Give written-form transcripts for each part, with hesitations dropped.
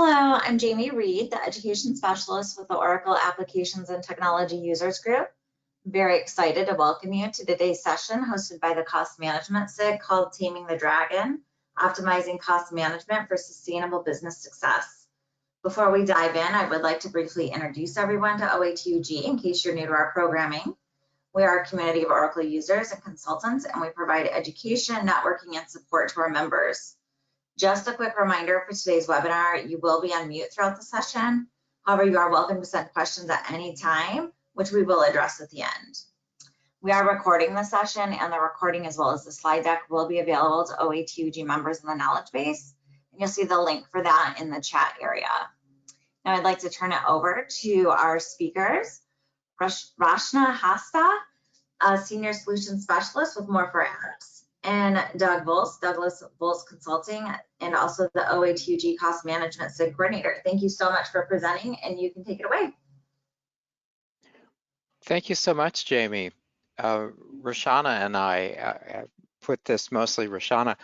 Hello, I'm Jamie Reed, the Education Specialist with the Oracle Applications and Technology Users Group. I'm very excited to welcome you to today's session hosted by the Cost Management SIG called Taming the Dragon, Optimizing Cost Management for Sustainable Business Success. Before we dive in, I would like to briefly introduce everyone to OATUG in case you're new to our programming. We are a community of Oracle users and consultants, and we provide education, networking, and support to our members. Just a quick reminder for today's webinar, you will be on mute throughout the session. However, you are welcome to send questions at any time, which we will address at the end. We are recording the session, and the recording as well as the slide deck will be available to OATUG members in the knowledge base. And you'll see the link for that in the chat area. Now I'd like to turn it over to our speakers, Rachna Hasta, a Senior Solutions Specialist with More for Apps, and Douglas Volz Consulting, and also the OATUG Cost Management SIG Coordinator. Thank you so much for presenting, and you can take it away. Thank you so much, Jamie. Rashana and I put this, mostly Rashana.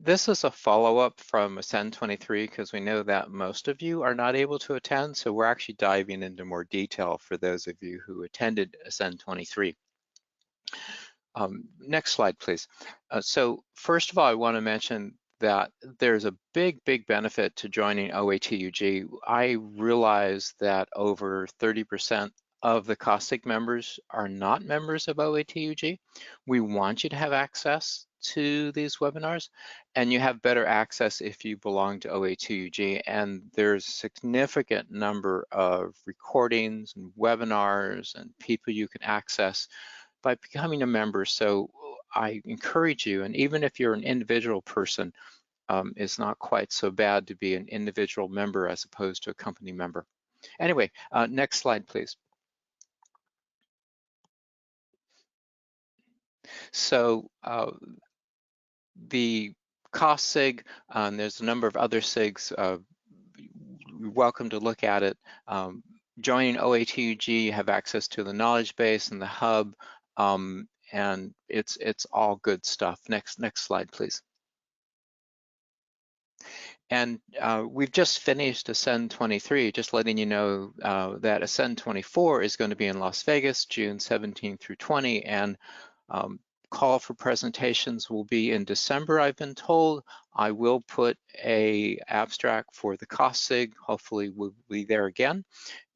This is a follow-up from Ascend 23 because we know that most of you are not able to attend, so we're actually diving into more detail for those of you who attended Ascend 23. Next slide, please. So first of all, I want to mention that there's a big benefit to joining OATUG. I realize that over 30% of the COSTIG members are not members of OATUG. We want you to have access to these webinars, and you have better access if you belong to OATUG. And there's a significant number of recordings and webinars and people you can access by becoming a member. So I encourage you, and even if you're an individual person, it's not quite so bad to be an individual member as opposed to a company member. Anyway, next slide, please. So the cost SIG, there's a number of other SIGs. You're welcome to look at it. Joining OATUG, you have access to the knowledge base and the hub, and it's all good stuff. Next slide, please. And we've just finished Ascend 23, just letting you know that Ascend 24 is going to be in Las Vegas, June 17 through 20, and call for presentations will be in December, I've been told. I will put a abstract for the cost SIG, hopefully we'll be there again.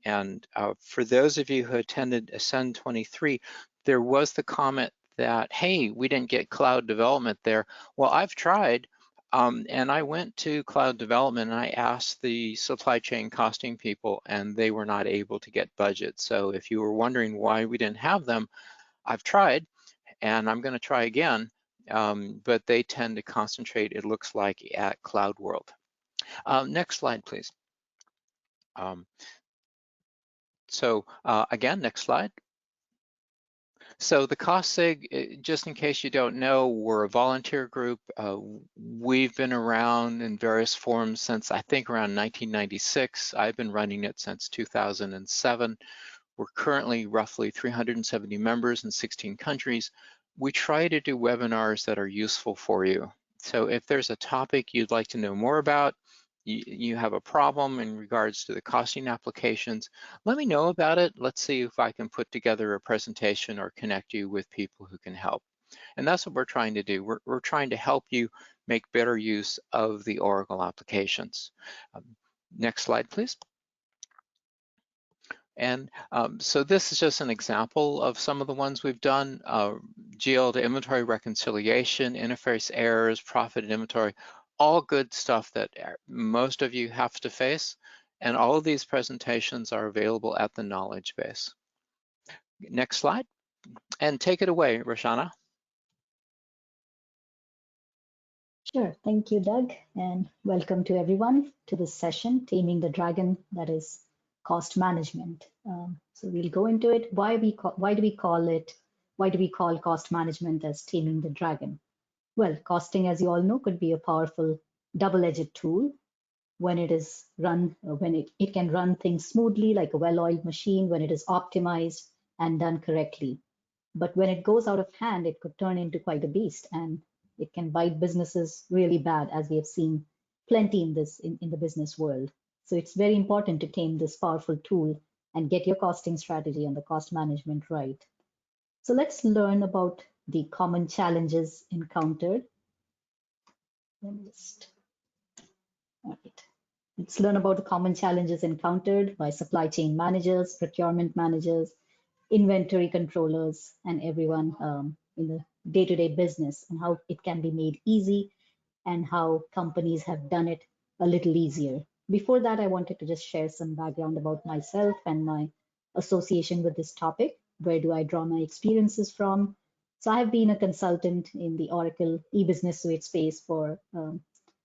And for those of you who attended Ascend 23, there was the comment that, hey, we didn't get cloud development there. Well, I've tried, and I went to cloud development and I asked the supply chain costing people, and they were not able to get budget. So if you were wondering why we didn't have them, I've tried, and I'm going to try again, but they tend to concentrate, it looks like, at Cloud World. Next slide, please. So again, next slide. So the cost SIG, just in case you don't know, we're a volunteer group. We've been around in various forms since I think around 1996. I've been running it since 2007. We're currently roughly 370 members in 16 countries. We try to do webinars that are useful for you. So if there's a topic you'd like to know more about, you have a problem in regards to the costing applications, let me know about it. Let's see if I can put together a presentation or connect you with people who can help. And that's what we're trying to do. We're trying to help you make better use of the Oracle applications. Next slide, please. And so this is just an example of some of the ones we've done. GL to inventory reconciliation, interface errors, profit and inventory, all good stuff that most of you have to face. And all of these presentations are available at the knowledge base. Next slide, and take it away, Rashana. Sure, thank you, Doug, and welcome to everyone to this session, Taming the Dragon, that is cost management. So we'll go into it. Why do we call cost management as taming the dragon? Well, costing, as you all know, could be a powerful double-edged tool when it is run, when it can run things smoothly like a well-oiled machine, when it is optimized and done correctly. But when it goes out of hand, it could turn into quite a beast, and it can bite businesses really bad, as we have seen plenty in the business world. So it's very important to tame this powerful tool and get your costing strategy and the cost management right. So let's learn about the common challenges encountered. Let me just, all right. Let's learn about the common challenges encountered by supply chain managers, procurement managers, inventory controllers, and everyone in the day-to-day business, and how it can be made easy and how companies have done it a little easier. Before that, I wanted to just share some background about myself and my association with this topic. Where do I draw my experiences from? So I have been a consultant in the Oracle e-business suite space for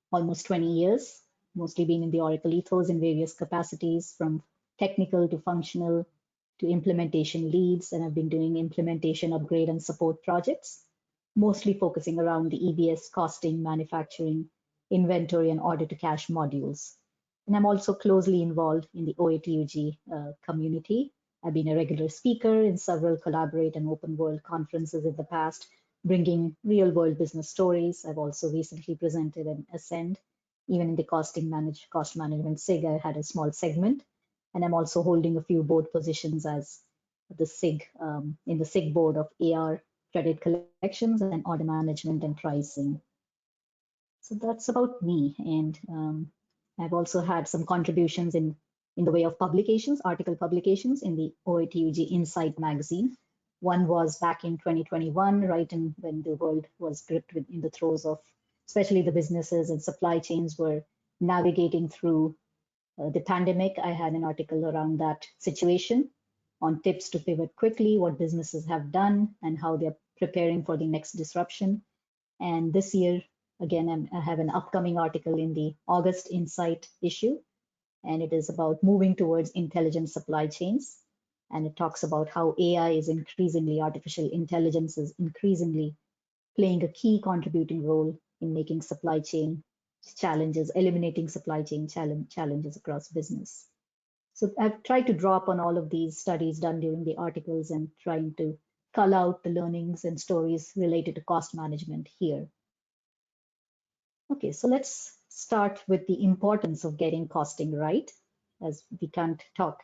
almost 20 years, mostly been in the Oracle ethos in various capacities, from technical to functional to implementation leads, and I've been doing implementation, upgrade, and support projects, mostly focusing around the EBS costing, manufacturing, inventory, and order to cash modules. And I'm also closely involved in the OATUG community. I've been a regular speaker in several collaborate and open world conferences in the past, bringing real world business stories. I've also recently presented an Ascend, even in the cost management SIG, I had a small segment. And I'm also holding a few board positions as the SIG, in the SIG board of AR, credit collections, and order management and pricing. So that's about me. And I've also had some contributions in the way of publications, article publications in the OATUG Insight magazine. One was back in 2021, right when the world was gripped in the throes of, especially the businesses and supply chains were navigating through the pandemic. I had an article around that situation on tips to pivot quickly, what businesses have done, and how they're preparing for the next disruption. And this year, again, I have an upcoming article in the August Insight issue, and it is about moving towards intelligent supply chains. And it talks about how AI is increasingly, artificial intelligence is increasingly playing a key contributing role in making supply chain challenges, eliminating supply chain challenges across business. So I've tried to draw upon all of these studies done during the articles and trying to cull out the learnings and stories related to cost management here. Okay, so let's start with the importance of getting costing right, as we can't talk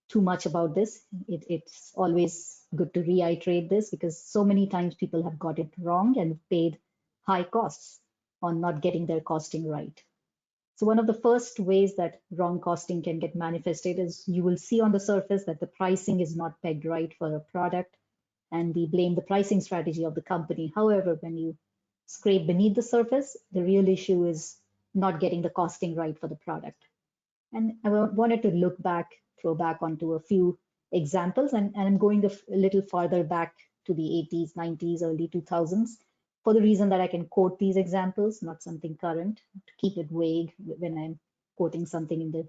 too much about this. It's always good to reiterate this because so many times people have got it wrong and paid high costs on not getting their costing right. So one of the first ways that wrong costing can get manifested is you will see on the surface that the pricing is not pegged right for a product, and we blame the pricing strategy of the company. However, when you scrape beneath the surface, the real issue is not getting the costing right for the product. And I wanted to throw back onto a few examples, and I'm going a little farther back to the 80s, 90s, early 2000s, for the reason that I can quote these examples, not something current, to keep it vague. When I'm quoting something in the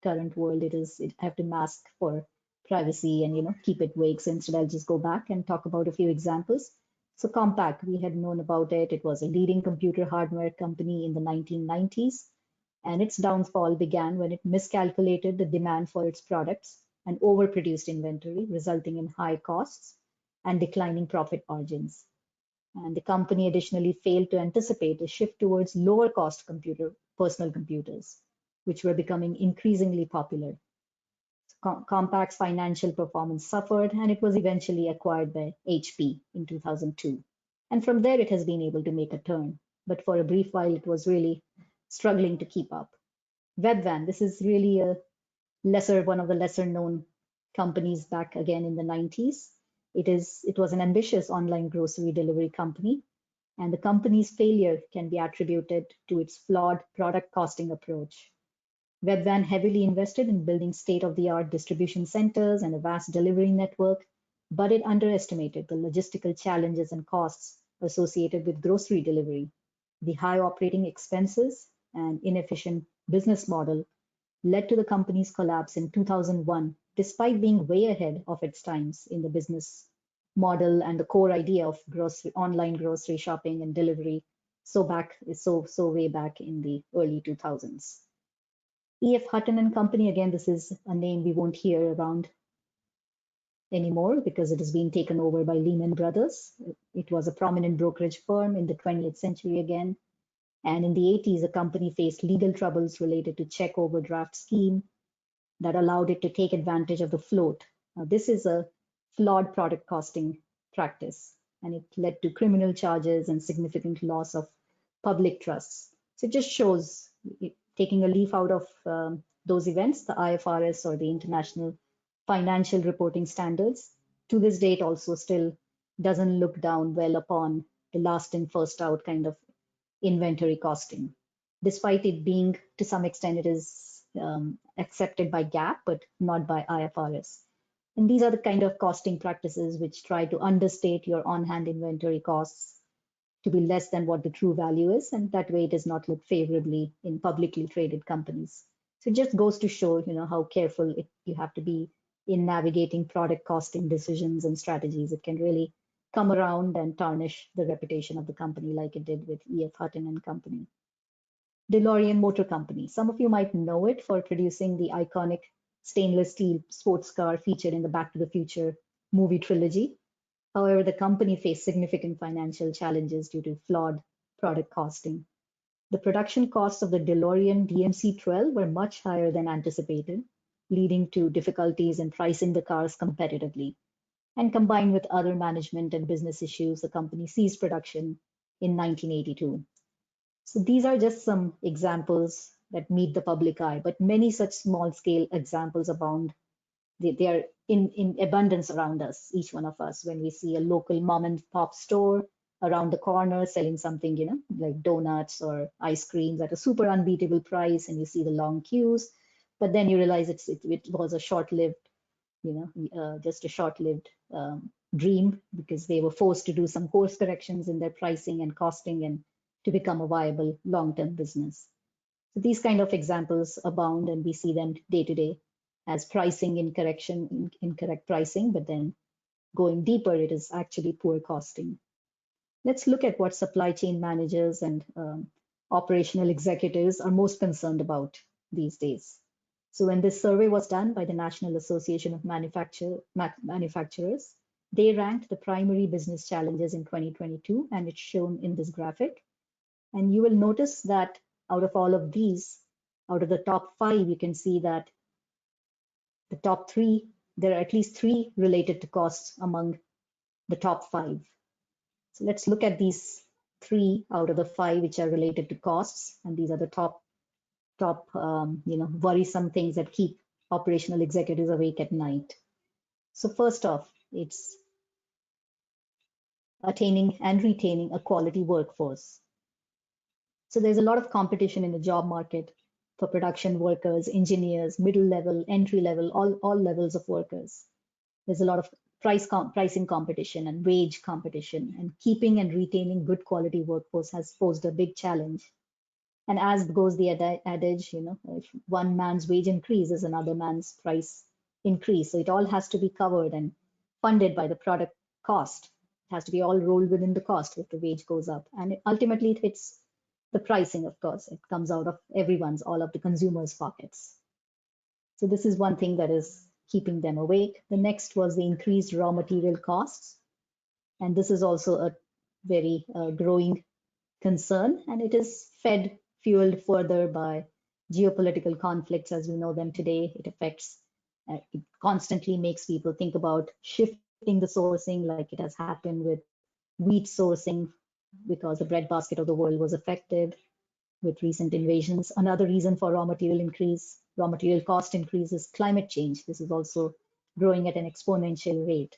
current world, I have to mask for privacy and keep it vague. So instead, I'll just go back and talk about a few examples. So Compaq, we had known about it. It was a leading computer hardware company in the 1990s. And its downfall began when it miscalculated the demand for its products and overproduced inventory, resulting in high costs and declining profit margins. And the company additionally failed to anticipate a shift towards lower cost personal computers, which were becoming increasingly popular. Compaq's financial performance suffered, and it was eventually acquired by HP in 2002. And from there, it has been able to make a turn. But for a brief while, it was really struggling to keep up. Webvan, this is really one of the lesser known companies back again in the 90s. It was an ambitious online grocery delivery company, and the company's failure can be attributed to its flawed product costing approach. Webvan heavily invested in building state-of-the-art distribution centers and a vast delivery network, but it underestimated the logistical challenges and costs associated with grocery delivery. The high operating expenses and inefficient business model led to the company's collapse in 2001, despite being way ahead of its times in the business model and the core idea of online grocery shopping and delivery. So way back in the early 2000s. E.F. Hutton and Company, again, this is a name we won't hear around anymore because it has been taken over by Lehman Brothers. It was a prominent brokerage firm in the 20th century again. And in the 80s, the company faced legal troubles related to check overdraft scheme that allowed it to take advantage of the float. Now, this is a flawed product costing practice, and it led to criminal charges and significant loss of public trusts. So it just shows, taking a leaf out of those events, the IFRS, or the International Financial Reporting Standards, to this date also still doesn't look down well upon the last in, first out kind of inventory costing, despite it being, to some extent, it is accepted by GAAP, but not by IFRS. And these are the kind of costing practices which try to understate your on-hand inventory costs to be less than what the true value is, and that way it does not look favorably in publicly traded companies. So it just goes to show, how careful you have to be in navigating product costing decisions and strategies. It can really come around and tarnish the reputation of the company, like it did with E.F. Hutton and Company. DeLorean Motor Company. Some of you might know it for producing the iconic stainless steel sports car featured in the Back to the Future movie trilogy. However, the company faced significant financial challenges due to flawed product costing. The production costs of the DeLorean DMC-12 were much higher than anticipated, leading to difficulties in pricing the cars competitively. And combined with other management and business issues, the company ceased production in 1982. So these are just some examples that meet the public eye, but many such small-scale examples abound. They are in abundance around us, each one of us, when we see a local mom and pop store around the corner selling something, like donuts or ice creams at a super unbeatable price, and you see the long queues, but then you realize it was a short-lived, just a short-lived dream, because they were forced to do some course corrections in their pricing and costing and to become a viable long-term business. So these kind of examples abound, and we see them day to day as pricing incorrect pricing, but then going deeper, it is actually poor costing. Let's look at what supply chain managers and operational executives are most concerned about these days. So when this survey was done by the National Association of Manufacturers, they ranked the primary business challenges in 2022, and it's shown in this graphic. And you will notice that out of all of these, out of the top 5, you can see that the top 3, there are at least 3 related to costs among the top 5. So let's look at these 3 out of the 5 which are related to costs, and these are the top worrisome things that keep operational executives awake at night. So first off, it's attaining and retaining a quality workforce. So there's a lot of competition in the job market for production workers, engineers, middle level, entry level, all levels of workers. There's a lot of pricing competition and wage competition, and keeping and retaining good quality workforce has posed a big challenge. And as goes the adage, if one man's wage increase is another man's price increase. So it all has to be covered and funded by the product cost. It has to be all rolled within the cost if the wage goes up. And ultimately it hits the pricing, of course. It comes out of all of the consumers' pockets. So this is one thing that is keeping them awake. The next was the increased raw material costs. And this is also a very growing concern, and it is fueled further by geopolitical conflicts as we know them today. It constantly makes people think about shifting the sourcing, like it has happened with wheat sourcing, because the breadbasket of the world was affected with recent invasions. Another reason for raw material cost increase is climate change. This is also growing at an exponential rate.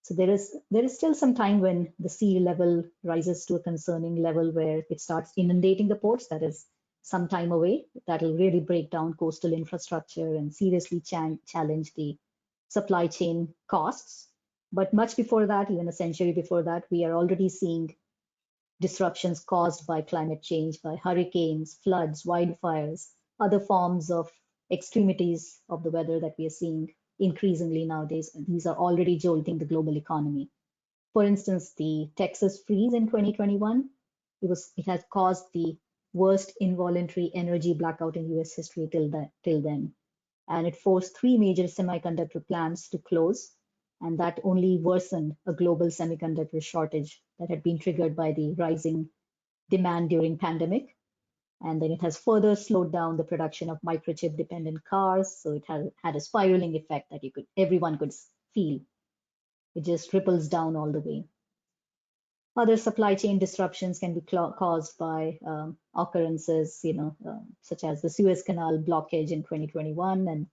So there is still some time when the sea level rises to a concerning level where it starts inundating the ports. That is some time away. That will really break down coastal infrastructure and seriously challenge the supply chain costs. But much before that, even a century before that, we are already seeing disruptions caused by climate change, by hurricanes, floods, wildfires, other forms of extremities of the weather that we are seeing increasingly nowadays. These are already jolting the global economy. For instance, the Texas freeze in 2021, it has caused the worst involuntary energy blackout in US history till then. And it forced 3 major semiconductor plants to close, and that only worsened a global semiconductor shortage that had been triggered by the rising demand during pandemic. And then it has further slowed down the production of microchip dependent cars. So it had a spiraling effect that everyone could feel. It just ripples down all the way. Other supply chain disruptions can be caused by occurrences, such as the Suez Canal blockage in 2021, and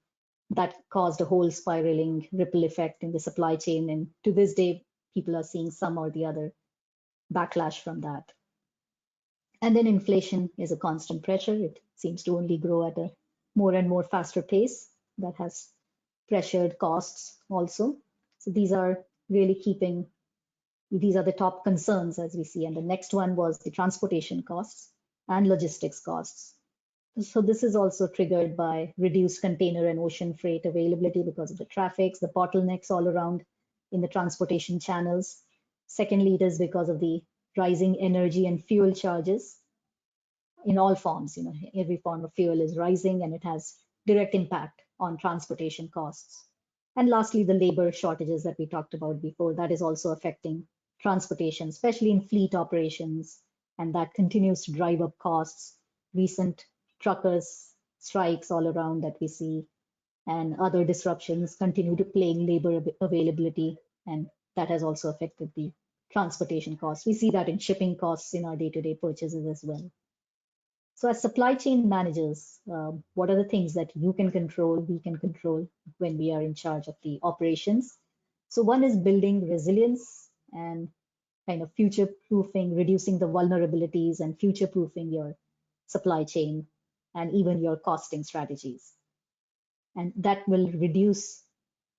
that caused a whole spiraling ripple effect in the supply chain. And to this day, people are seeing some or the other backlash from that. And then inflation is a constant pressure. It seems to only grow at a more and more faster pace that has pressured costs also. So these are the top concerns as we see. And the next one was the transportation costs and logistics costs. So this is also triggered by reduced container and ocean freight availability because of the traffics, the bottlenecks all around in the transportation channels. Secondly, it is because of the rising energy and fuel charges in all forms. Every form of fuel is rising and it has direct impact on transportation costs. And lastly, the labor shortages that we talked about before, that is also affecting transportation, especially in fleet operations, and that continues to drive up costs. Recent truckers strikes all around that we see and other disruptions continue to plague labor availability, and that has also affected the transportation costs. We see that in shipping costs in our day-to-day purchases as well. So as supply chain managers, what are the things that you can control, we can control when we are in charge of the operations? So one is building resilience and kind of future-proofing, reducing the vulnerabilities and future-proofing your supply chain and even your costing strategies. And that will reduce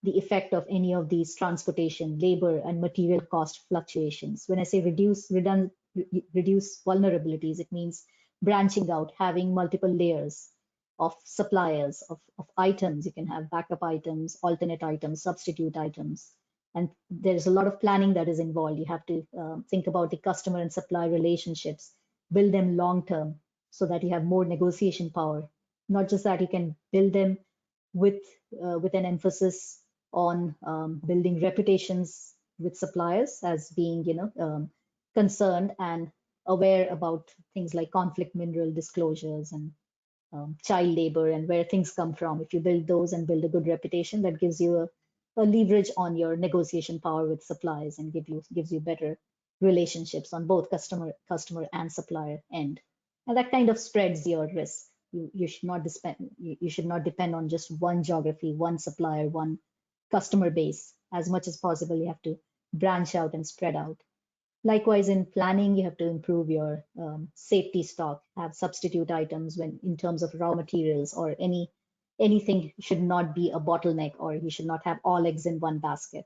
the effect of any of these transportation, labor, and material cost fluctuations. When I say reduce vulnerabilities, it means branching out, having multiple layers of suppliers, of items. You can have backup items, alternate items, substitute items. And there's a lot of planning that is involved. You have to think about the customer and supply relationships, build them long-term so that you have more negotiation power. Not just that, you can build them with an emphasis on building reputations with suppliers as being, concerned and aware about things like conflict mineral disclosures and child labor and where things come from. If you build those and build a good reputation, that gives you a leverage on your negotiation power with suppliers and gives you better relationships on both customer and supplier end. And that kind of spreads your risk. You should not depend on just one geography, one supplier, one customer base. As much as possible, you have to branch out and spread out. Likewise, in planning, you have to improve your safety stock, have substitute items when in terms of raw materials or anything should not be a bottleneck, or you should not have all eggs in one basket.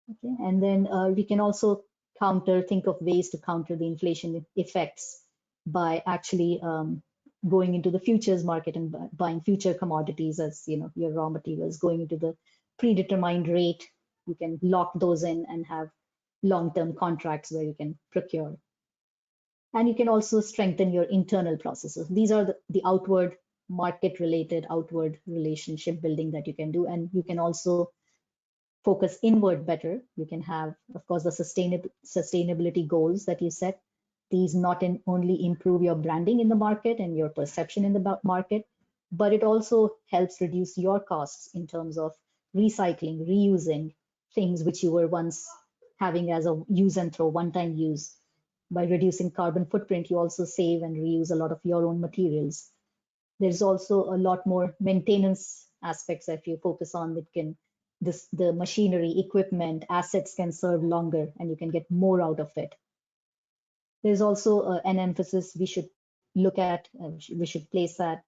Okay, and then we can also think of ways to counter the inflation effects by actually going into the futures market and buying future commodities as your raw materials, going into the predetermined rate. You can lock those in and have long-term contracts where you can procure. And you can also strengthen your internal processes. These are the outward market-related, outward relationship building that you can do. And you can also focus inward better. You can have, of course, the sustainability goals that you set. These not only improve your branding in the market and your perception in the market, but it also helps reduce your costs in terms of recycling, reusing things which you were once having as a use and throw, one-time use. By reducing carbon footprint, you also save and reuse a lot of your own materials. There's also a lot more maintenance aspects if you focus on that the machinery, equipment, assets can serve longer and you can get more out of it. There's also an emphasis we should place at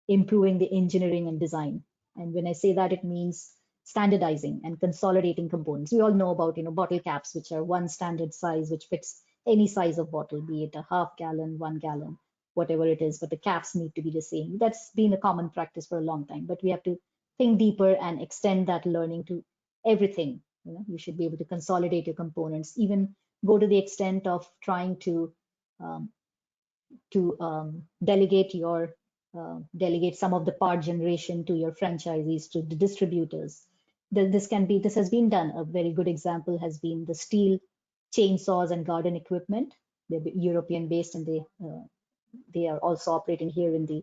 improving the engineering and design. And when I say that, it means standardizing and consolidating components. We all know about bottle caps, which are one standard size, which fits any size of bottle, be it a half gallon, 1 gallon, whatever it is, but the caps need to be the same. That's been a common practice for a long time, but we have to think deeper and extend that learning to everything. You should be able to consolidate your components, even go to the extent of trying to delegate some of the part generation to your franchisees, to the distributors. This has been done. A very good example has been the steel chainsaws and garden equipment. They're European based and they they are also operating here in the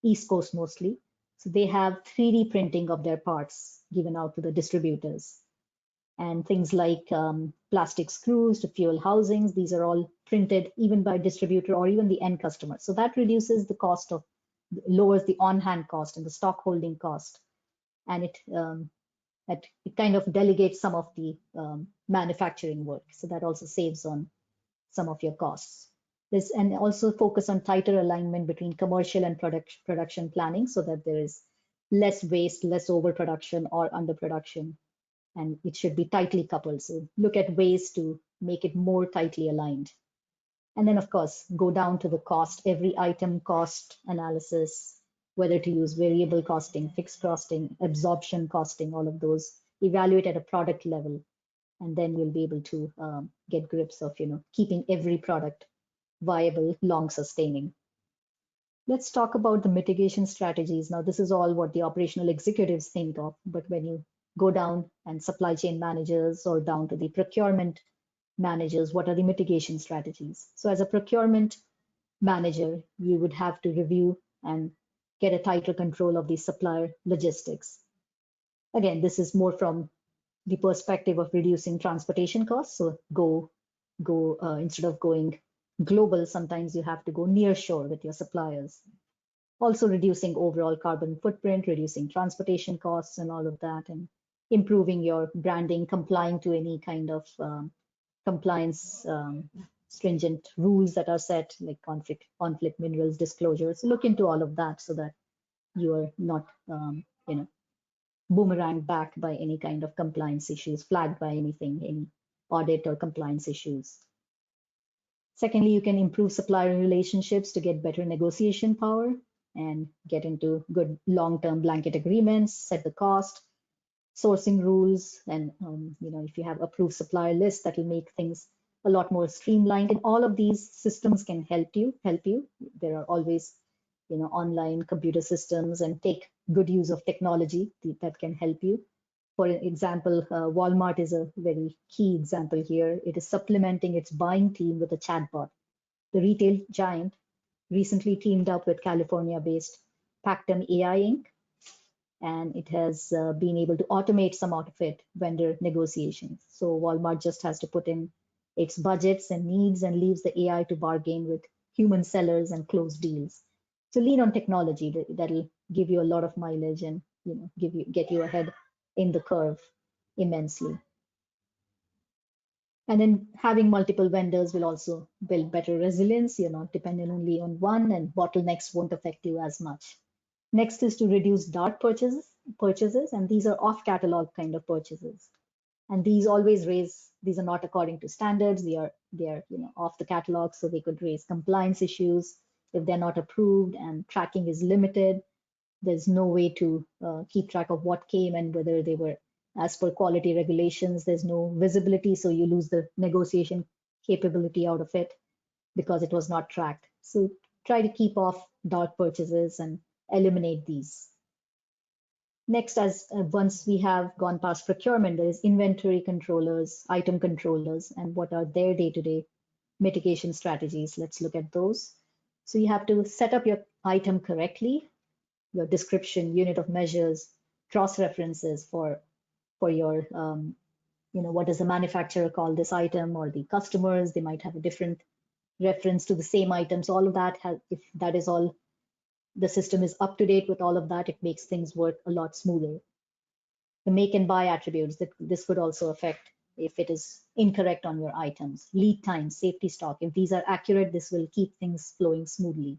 East Coast mostly. So they have 3D printing of their parts given out to the distributors. And things like plastic screws to fuel housings, these are all printed even by distributor or even the end customer. So that reduces the cost of, lowers the on-hand cost and the stock holding cost. And it kind of delegates some of the manufacturing work. So that also saves on some of your costs. And also focus on tighter alignment between commercial and production planning so that there is less waste, less overproduction or underproduction, and it should be tightly coupled. So look at ways to make it more tightly aligned. And then of course, go down to the cost, every item cost analysis, whether to use variable costing, fixed costing, absorption costing, all of those, evaluate at a product level. And then you'll be able to get grips of, keeping every product viable, long sustaining. Let's talk about the mitigation strategies. Now, this is all what the operational executives think of, but when you go down and supply chain managers or down to the procurement managers, what are the mitigation strategies? So as a procurement manager, you would have to review and get a tighter control of the supplier logistics. Again, this is more from the perspective of reducing transportation costs. So instead of going global, sometimes you have to go near shore with your suppliers. Also reducing overall carbon footprint, reducing transportation costs and all of that, and improving your branding, complying to any kind of compliance stringent rules that are set, like conflict minerals disclosures. So look into all of that so that you are not boomeranged back by any kind of compliance issues, flagged by anything, any audit or compliance issues. Secondly, you can improve supplier relationships to get better negotiation power and get into good long-term blanket agreements, set the cost, sourcing rules, and if you have approved supplier lists, that will make things a lot more streamlined. And all of these systems can help you. There are always online computer systems, and take good use of technology that can help you. For example, Walmart is a very key example here. It is supplementing its buying team with a chatbot. The retail giant recently teamed up with California-based Pactum AI Inc., and it has been able to automate some of it vendor negotiations. So Walmart just has to put in its budgets and needs and leaves the AI to bargain with human sellers and close deals. So lean on technology that'll give you a lot of mileage and get you ahead in the curve immensely. And then having multiple vendors will also build better resilience. You're not dependent only on one, and bottlenecks won't affect you as much. Next is to reduce dark purchases, and these are off-catalog kind of purchases. And these are not according to standards. They are off the catalog, so they could raise compliance issues if they're not approved, and tracking is limited. There's no way to keep track of what came and whether they were as per quality regulations. There's no visibility, so you lose the negotiation capability out of it because it was not tracked. So try to keep off dark purchases and eliminate these. Next, once we have gone past procurement, there is inventory controllers, item controllers, and what are their day-to-day mitigation strategies. Let's look at those. So you have to set up your item correctly, your description, unit of measures, cross-references for your, what does the manufacturer call this item, or the customers, they might have a different reference to the same items. All of that, if that is all, the system is up to date with all of that, it makes things work a lot smoother. The make and buy attributes, this could also affect if it is incorrect on your items. Lead time, safety stock, if these are accurate, this will keep things flowing smoothly.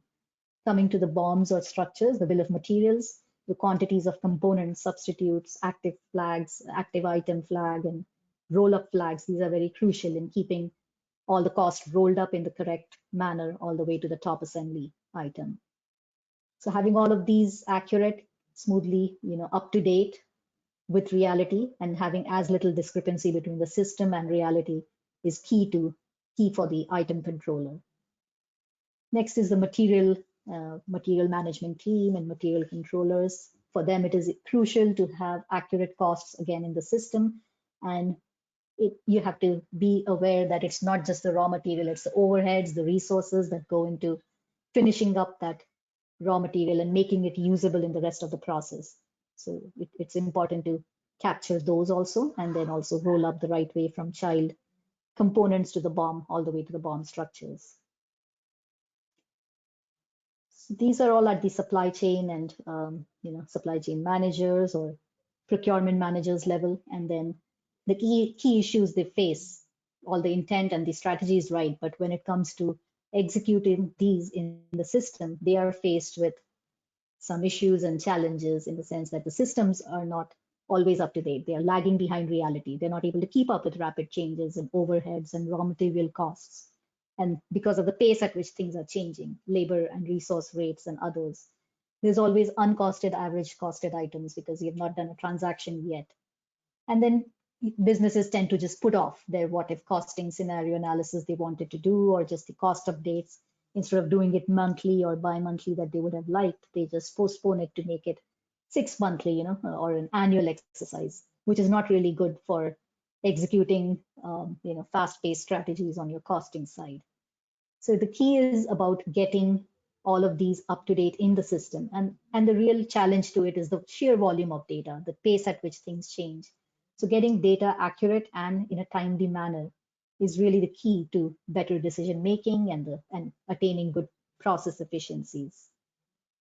Coming to the BOMs or structures, the bill of materials, the quantities of components, substitutes, active flags, active item flag, and roll-up flags. These are very crucial in keeping all the costs rolled up in the correct manner all the way to the top assembly item. So having all of these accurate, smoothly, up to date with reality, and having as little discrepancy between the system and reality is key for the item controller. Next is the material management team and material controllers. For them, it is crucial to have accurate costs again in the system, and you have to be aware that it's not just the raw material, it's the overheads, the resources that go into finishing up that raw material and making it usable in the rest of the process. So it's important to capture those also, and then also roll up the right way from child components to the BOM all the way to the BOM structures. So these are all at the supply chain and supply chain managers or procurement managers level, and then the key issues they face. All the intent and the strategy is right, but when it comes to executing these in the system, they are faced with some issues and challenges in the sense that the systems are not always up to date. They are lagging behind reality. They're not able to keep up with rapid changes in overheads and raw material costs. And because of the pace at which things are changing, labor and resource rates and others, there's always uncosted, average costed items because you've not done a transaction yet. And then businesses tend to just put off their what if costing scenario analysis they wanted to do, or just the cost updates. Instead of doing it monthly or bi-monthly that they would have liked, they just postpone it to make it 6 monthly, or an annual exercise, which is not really good for executing, fast-paced strategies on your costing side. So the key is about getting all of these up to date in the system. And the real challenge to it is the sheer volume of data, the pace at which things change. So getting data accurate and in a timely manner is really the key to better decision making and attaining good process efficiencies.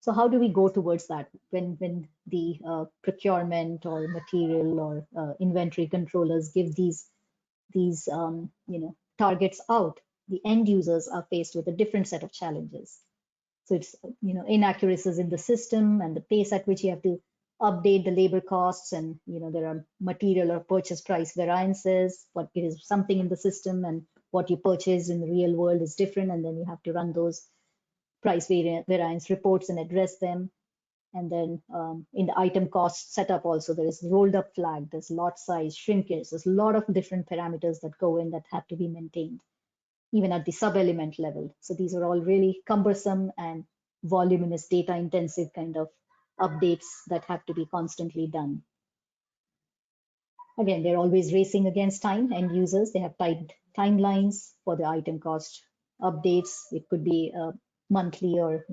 So how do we go towards that when the procurement or material or inventory controllers give these targets out? The end users are faced with a different set of challenges. So it's inaccuracies in the system and the pace at which you have to update the labor costs, and there are material or purchase price variances. What it is something in the system and what you purchase in the real world is different, and then you have to run those price variance reports and address them. And then in the item cost setup also, there is rolled up flag, there's lot size, shrinkage, there's a lot of different parameters that go in that have to be maintained, even at the sub-element level. So these are all really cumbersome and voluminous, data intensive kind of updates that have to be constantly done. Again, they're always racing against time. End users, they have tight timelines for the item cost updates. It could be monthly or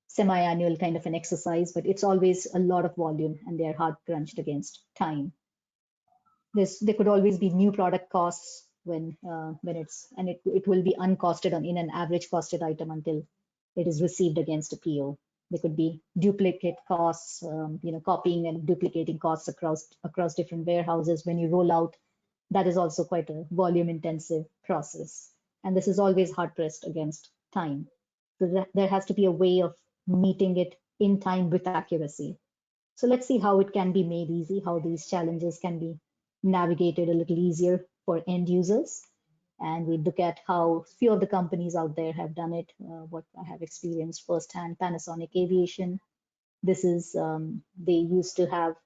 semi-annual kind of an exercise, but it's always a lot of volume and they're hard crunched against time. There could always be new product costs when it will be uncosted in an average costed item until it is received against a PO. There could be duplicate costs, copying and duplicating costs across different warehouses. When you roll out, that is also quite a volume intensive process. And this is always hard pressed against time. So there has to be a way of meeting it in time with accuracy. So let's see how it can be made easy, how these challenges can be navigated a little easier for end users. And we look at how few of the companies out there have done it, what I have experienced firsthand. Panasonic Aviation. This is, they used to have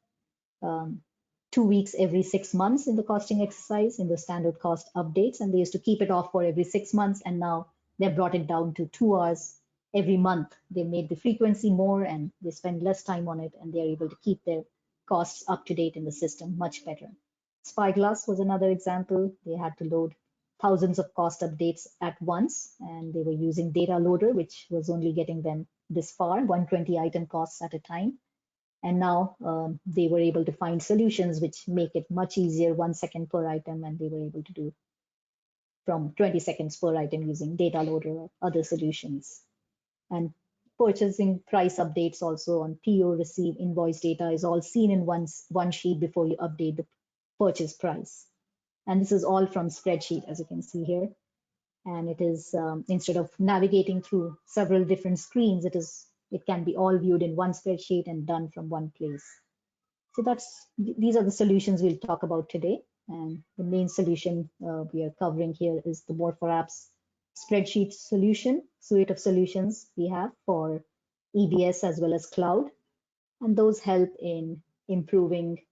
2 weeks every 6 months in the costing exercise in the standard cost updates, and they used to keep it off for every 6 months, and now they've brought it down to 2 hours every month. They made the frequency more and they spend less time on it, and they're able to keep their costs up to date in the system much better. Spyglass was another example. They had to load thousands of cost updates at once, and they were using data loader, which was only getting them this far, 120 item costs at a time. And now they were able to find solutions which make it much easier, 1 second per item, and they were able to do from 20 seconds per item using data loader or other solutions. And purchasing price updates also on PO, receive, invoice data is all seen in one sheet before you update the purchase price. And this is all from spreadsheet, as you can see here. And it is, instead of navigating through several different screens, it can be all viewed in one spreadsheet and done from one place. So these are the solutions we'll talk about today. And the main solution we are covering here is the More for Apps spreadsheet solution, suite of solutions we have for EBS as well as cloud. And those help in improving,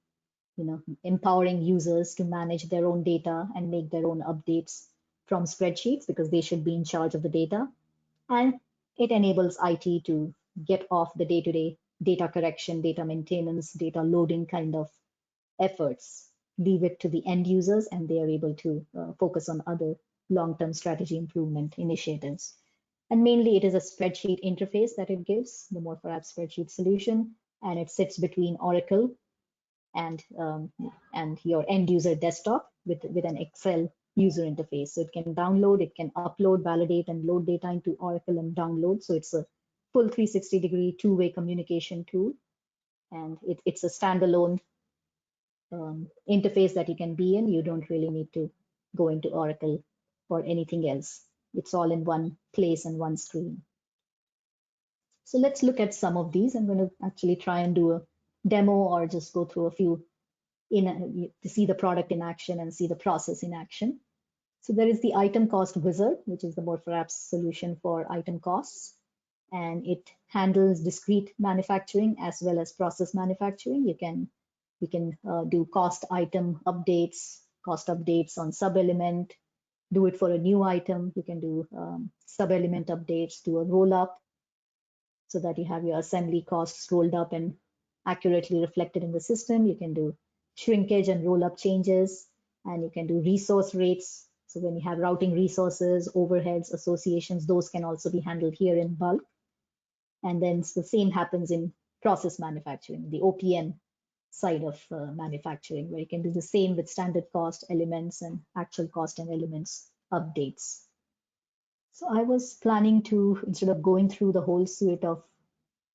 empowering users to manage their own data and make their own updates from spreadsheets, because they should be in charge of the data. And it enables IT to get off the day-to-day data correction, data maintenance, data loading kind of efforts, leave it to the end users, and they are able to focus on other long-term strategy improvement initiatives. And mainly it is a spreadsheet interface that it gives, the more perhaps spreadsheet solution, and it sits between Oracle and your end user desktop with an Excel user interface. So it can download, it can upload, validate, and load data into Oracle and download. So it's a full 360-degree two-way communication tool. And it's a standalone interface that you can be in. You don't really need to go into Oracle or anything else. It's all in one place and one screen. So let's look at some of these. I'm going to actually try and do a demo or just go through a few to see the product in action and see the process in action. So there is the item cost wizard, which is the more perhaps solution for item costs. And it handles discrete manufacturing as well as process manufacturing. You can do cost updates on sub-element, do it for a new item. You can do sub-element updates, do a roll-up so that you have your assembly costs rolled up and accurately reflected in the system. You can do shrinkage and roll-up changes, and you can do resource rates. So when you have routing resources, overheads, associations, those can also be handled here in bulk. And then the same happens in process manufacturing, the OPM side of manufacturing, where you can do the same with standard cost elements and actual cost and elements updates. So I was planning to, instead of going through the whole suite of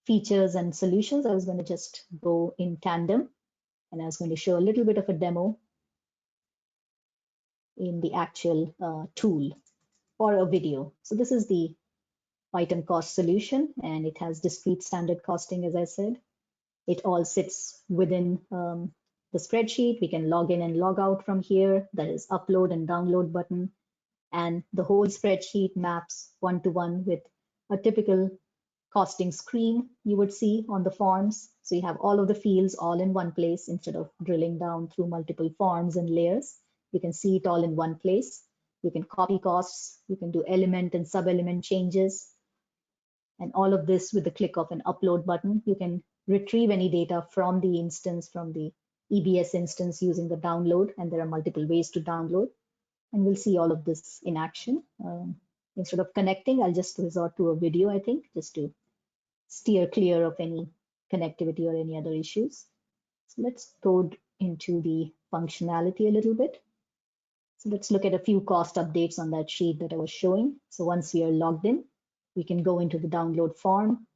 features and solutions, I was going to just go in tandem, and I was going to show a little bit of a demo in the actual tool or a video. So this is the item cost solution, and it has discrete standard costing, as I said. It all sits within the spreadsheet. We can log in and log out from here. That is upload and download button. And the whole spreadsheet maps one-to-one with a typical costing screen you would see on the forms. So you have all of the fields all in one place instead of drilling down through multiple forms and layers. You can see it all in one place. You can copy costs. You can do element and sub-element changes. And all of this with the click of an upload button. You can retrieve any data from the instance, from the EBS instance using the download. And there are multiple ways to download. And we'll see all of this in action. Instead of connecting, I'll just resort to a video, I think, just to steer clear of any connectivity or any other issues. So let's go into the functionality a little bit. So let's look at a few cost updates on that sheet that I was showing. So once we are logged in, we can go into the download form.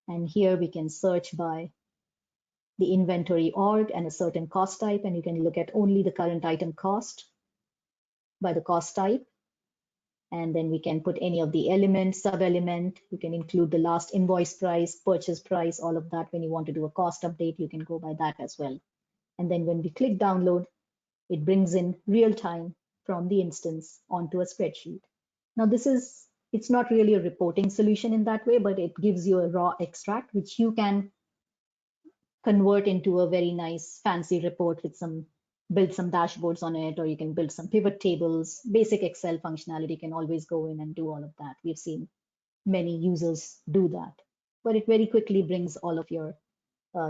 And here we can search by the inventory org and a certain cost type, and you can look at only the current item cost by the cost type. And then we can put any of the elements, sub-element. You can include the last invoice price, purchase price, all of that. When you want to do a cost update, you can go by that as well. And then when we click download, it brings in real time from the instance onto a spreadsheet. Now it's not really a reporting solution in that way, but it gives you a raw extract, which you can convert into a very nice fancy report with build some dashboards on it, or you can build some pivot tables. Basic Excel functionality can always go in and do all of that. We've seen many users do that, but it very quickly brings all of your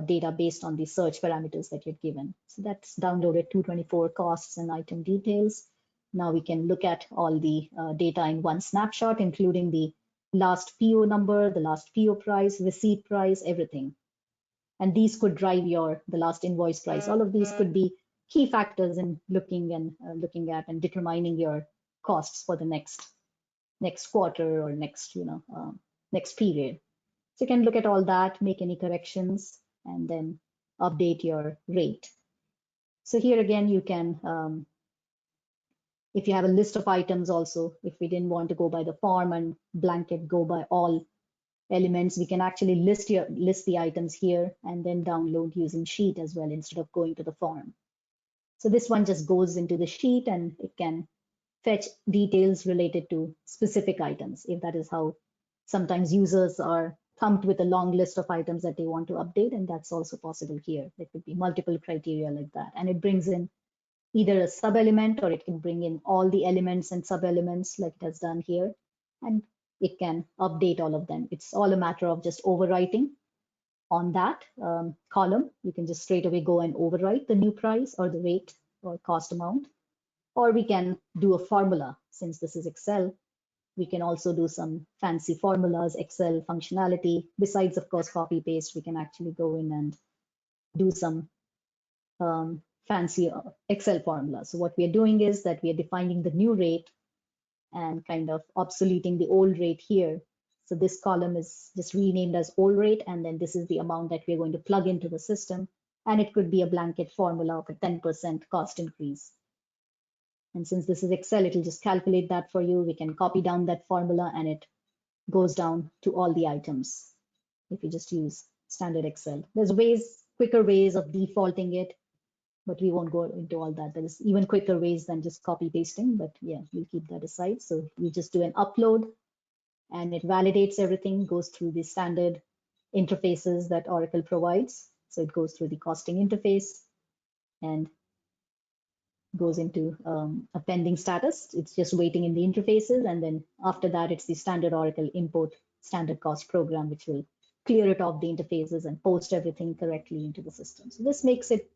data based on the search parameters that you've given. So that's downloaded 224 costs and item details. Now we can look at all the data in one snapshot, including the last PO number, the last PO price, receipt price, everything. And these could drive the last invoice price. All of these could be key factors in looking at and determining your costs for the next quarter or next period. So you can look at all that, make any corrections, and then update your rate. So here again, you can, if you have a list of items also, if we didn't want to go by the form and blanket go by all elements, we can actually list the items here and then download using sheet as well instead of going to the form. So this one just goes into the sheet and it can fetch details related to specific items, if that is how sometimes users are thumped with a long list of items that they want to update, and that's also possible here. There could be multiple criteria like that, and it brings in either a sub-element or it can bring in all the elements and sub-elements like it has done here, and it can update all of them. It's all a matter of just overwriting on that column. You can just straight away go and overwrite the new price or the rate or cost amount, or we can do a formula. Since this is Excel, We can also do some fancy formulas, Excel functionality. Besides, of course, copy paste, we can actually go in and do some fancy Excel formulas. So what we are doing is that we are defining the new rate and kind of obsoleting the old rate here. So this column is just renamed as old rate, and then this is the amount that we're going to plug into the system. And it could be a blanket formula of a 10% cost increase. And since this is Excel, it'll just calculate that for you. We can copy down that formula and it goes down to all the items if you just use standard Excel. There's quicker ways of defaulting it, but we won't go into all that. There's even quicker ways than just copy pasting, but yeah, we'll keep that aside. So you just do an upload and it validates everything, goes through the standard interfaces that Oracle provides. So it goes through the costing interface and goes into a pending status. It's just waiting in the interfaces. And then after that, it's the standard Oracle import standard cost program, which will clear it off the interfaces and post everything correctly into the system. So this makes it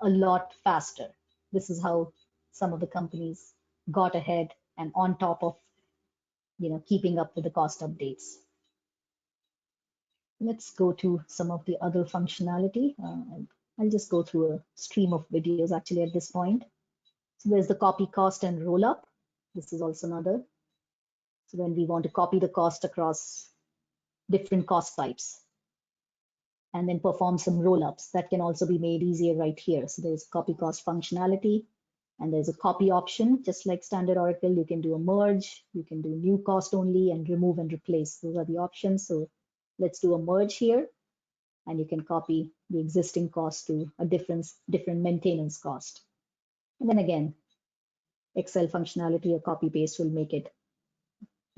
a lot faster. This is how some of the companies got ahead and on top of, keeping up with the cost updates. Let's go to some of the other functionality. I'll just go through a stream of videos actually at this point. So there's the copy cost and roll up. This is also another. So when we want to copy the cost across different cost types and then perform some roll ups, that can also be made easier right here. So there's copy cost functionality and there's a copy option, just like standard Oracle. You can do a merge, you can do new cost only and remove and replace. Those are the options. So let's do a merge here and you can copy the existing cost to a different maintenance cost. And then again, Excel functionality or copy paste will make it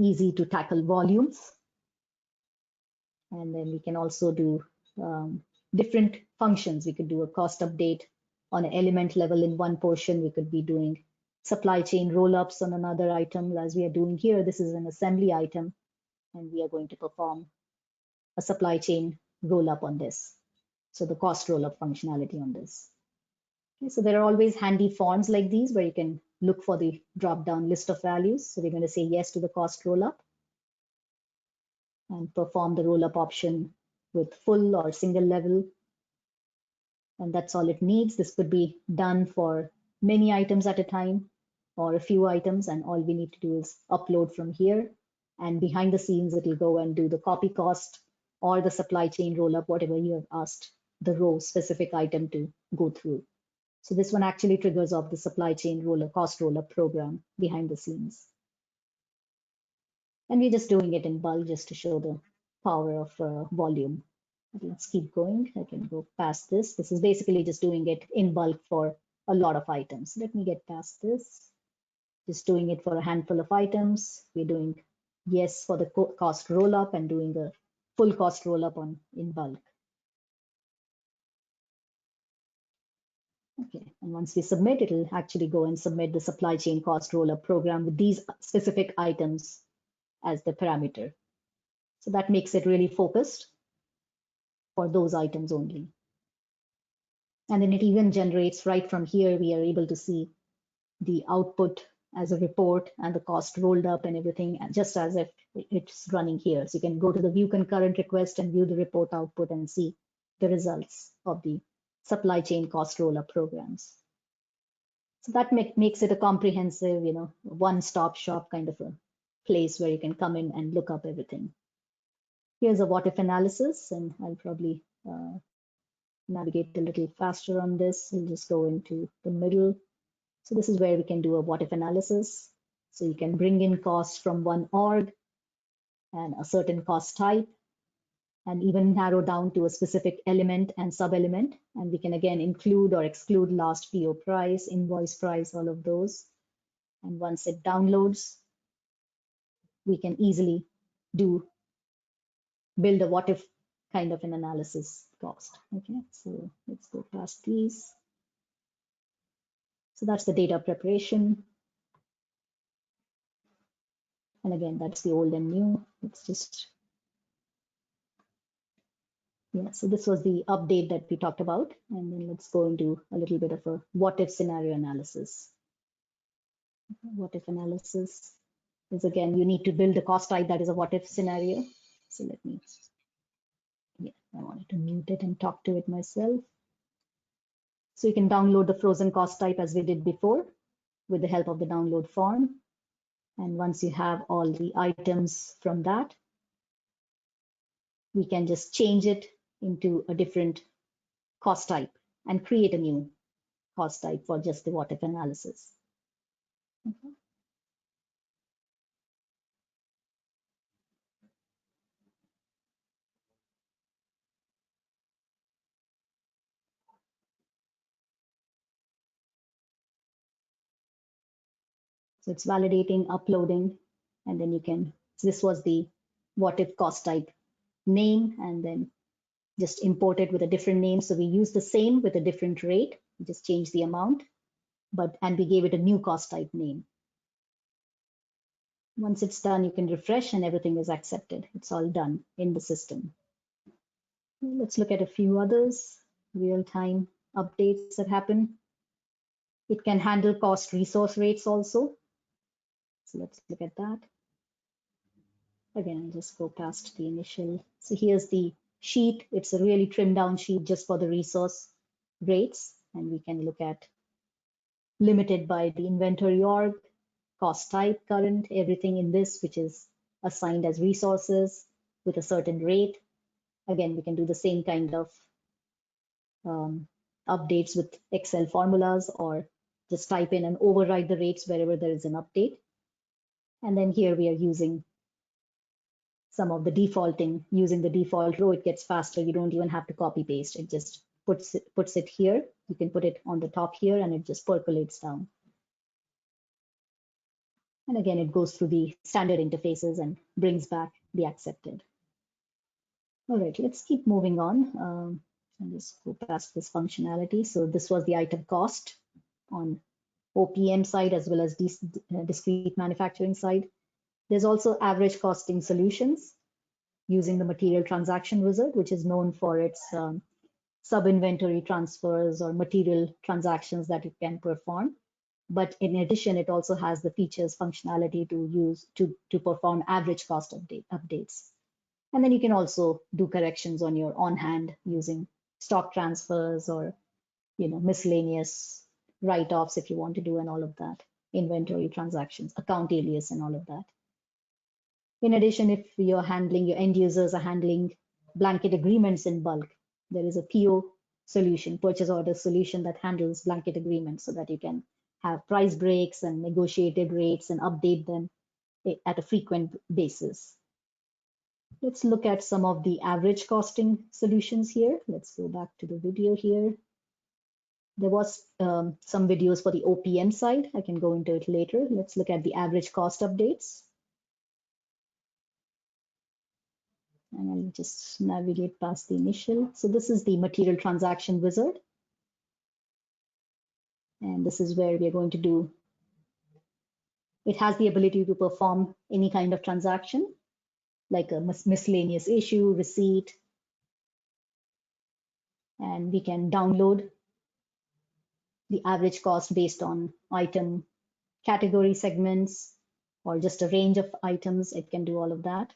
easy to tackle volumes. And then we can also do different functions. We could do a cost update on an element level in one portion. We could be doing supply chain roll-ups on another item, as we are doing here. This is an assembly item, and we are going to perform a supply chain roll-up on this. So the cost roll-up functionality on this. Okay, so there are always handy forms like these where you can look for the drop-down list of values. So we're going to say yes to the cost roll-up and perform the roll-up option with full or single level. And that's all it needs. This could be done for many items at a time or a few items. And all we need to do is upload from here. And behind the scenes, it will go and do the copy cost or the supply chain roll-up, whatever you have asked the row specific item to go through. So this one actually triggers off the supply chain cost roll-up program behind the scenes. And we're just doing it in bulk just to show the power of volume. Let's keep going. I can go past this. This is basically just doing it in bulk for a lot of items. Let me get past this. Just doing it for a handful of items. We're doing yes for the cost roll-up and doing the full cost roll-up in bulk. Okay, and once we submit, it'll actually go and submit the supply chain cost roll-up program with these specific items as the parameter. So that makes it really focused for those items only. And then it even generates right from here, we are able to see the output as a report and the cost rolled up and everything, just as if it's running here. So you can go to the view concurrent request and view the report output and see the results of the supply chain cost roll-up programs. So that makes it a comprehensive, one-stop shop kind of a place where you can come in and look up everything. Here's a what if analysis, and I'll probably navigate a little faster on this. We'll just go into the middle. So this is where we can do a what if analysis. So you can bring in costs from one org and a certain cost type, and even narrow down to a specific element and sub-element. And we can again include or exclude last PO price, invoice price, all of those. And once it downloads, we can easily build a what if kind of an analysis cost. Okay, so let's go past these. So that's the data preparation. And again, that's the old and new. It's just, yeah, so this was the update that we talked about. And then let's go into a little bit of a what if scenario analysis. What if analysis. is again, you need to build a cost type that is a what if scenario. So let me, yeah, I wanted to mute it and talk to it myself. So you can download the frozen cost type as we did before with the help of the download form. And once you have all the items from that, we can just change it into a different cost type and create a new cost type for just the what if analysis. Okay. So it's validating, uploading, and then you can, so this was the what if cost type name, and then just import it with a different name. So we use the same with a different rate, we just change the amount, and we gave it a new cost type name. Once it's done, you can refresh and everything is accepted. It's all done in the system. Let's look at a few others, real-time updates that happen. It can handle cost resource rates also. So let's look at that. Again, I'll just go past the initial. So here's the sheet. It's a really trimmed down sheet just for the resource rates. And we can look at limited by the inventory org, cost type, current, everything in this, which is assigned as resources with a certain rate. Again, we can do the same kind of updates with Excel formulas, or just type in and override the rates wherever there is an update. And then here we are using some of the defaulting, using the default row. It gets faster. You don't even have to copy paste. It just puts it here. You can put it on the top here and it just percolates down. And again, it goes through the standard interfaces and brings back the accepted. All right, let's keep moving on. And just go past this functionality. So this was the item cost on OPM side as well as discrete manufacturing side. There's also average costing solutions using the material transaction wizard, which is known for its sub-inventory transfers or material transactions that it can perform. But in addition, it also has the features functionality to use to perform average cost updates. And then you can also do corrections on your on-hand using stock transfers or miscellaneous write-offs if you want to do, and all of that, inventory transactions, account alias, and all of that. In addition, if your end users are handling blanket agreements in bulk, there is a PO solution, purchase order solution, that handles blanket agreements so that you can have price breaks and negotiated rates and update them at a frequent basis. Let's look at some of the average costing solutions here. Let's go back to the video here. There was some videos for the OPM side. I can go into it later. Let's look at the average cost updates. And I'll just navigate past the initial. So this is the material transaction wizard. And this is where we are going to do, it has the ability to perform any kind of transaction, like a miscellaneous issue, receipt. And we can download the average cost based on item category segments or just a range of items. It can do all of that.